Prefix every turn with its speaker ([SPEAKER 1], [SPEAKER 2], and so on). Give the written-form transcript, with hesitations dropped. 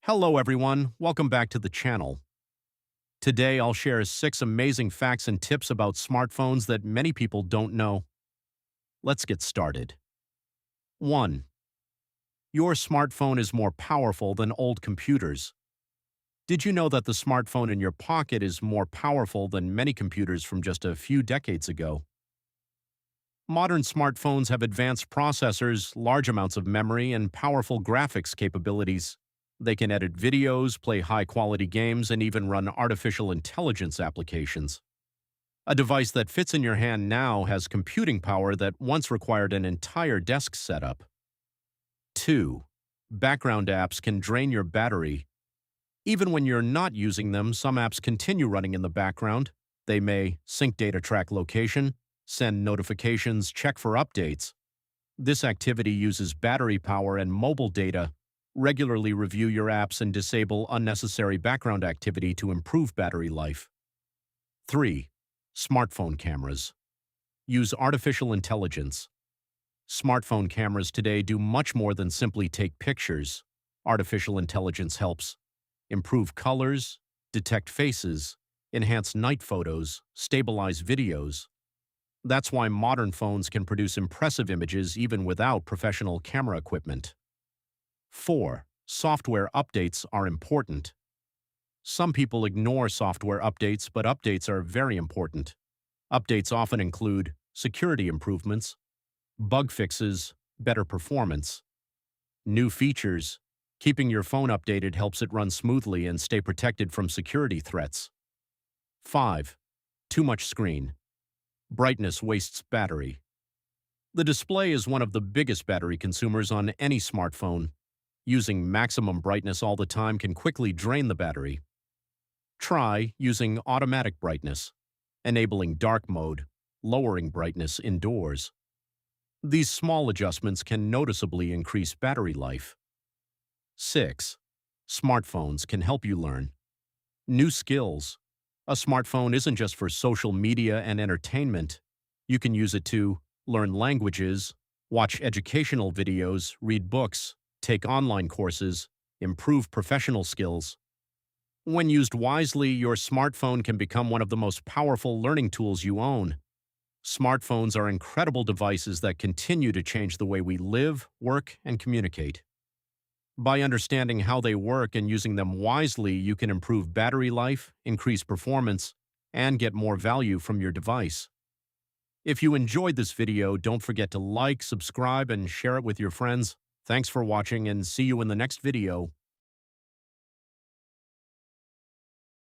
[SPEAKER 1] Hello everyone, welcome back to the channel. Today I'll share 6 amazing facts and tips about smartphones that many people don't know. Let's get started. 1. Your smartphone is more powerful than old computers. Did you know that the smartphone in your pocket is more powerful than many computers from just a few decades ago? Modern smartphones have advanced processors, large amounts of memory, and powerful graphics capabilities. They can edit videos, play high-quality games, and even run artificial intelligence applications. A device that fits in your hand now has computing power that once required an entire desk setup. 2. Background apps can drain your battery. Even when you're not using them, some apps continue running in the background. They may sync data, track location, send notifications, check for updates. This activity uses battery power and mobile data. Regularly review your apps and disable unnecessary background activity to improve battery life. 3. Smartphone cameras. Use artificial intelligence. Smartphone cameras today do much more than simply take pictures. Artificial intelligence helps improve colors, detect faces, enhance night photos, stabilize videos. That's why modern phones can produce impressive images even without professional camera equipment. 4. Software updates are important. Some people ignore software updates, but updates are very important. Updates often include security improvements, bug fixes, better performance, new features. Keeping your phone updated helps it run smoothly and stay protected from security threats. 5. Too much screen. Brightness wastes battery. The display is one of the biggest battery consumers on any smartphone. Using maximum brightness all the time can quickly drain the battery. Try using automatic brightness, enabling dark mode, lowering brightness indoors. These small adjustments can noticeably increase battery life. 6. Smartphones can help you learn new skills. A smartphone isn't just for social media and entertainment. You can use it to learn languages, watch educational videos, read books, take online courses, improve professional skills. When used wisely, your smartphone can become one of the most powerful learning tools you own. Smartphones are incredible devices that continue to change the way we live, work, and communicate. By understanding how they work and using them wisely, you can improve battery life, increase performance, and get more value from your device. If you enjoyed this video, don't forget to like, subscribe, and share it with your friends. Thanks for watching and see you in the next video.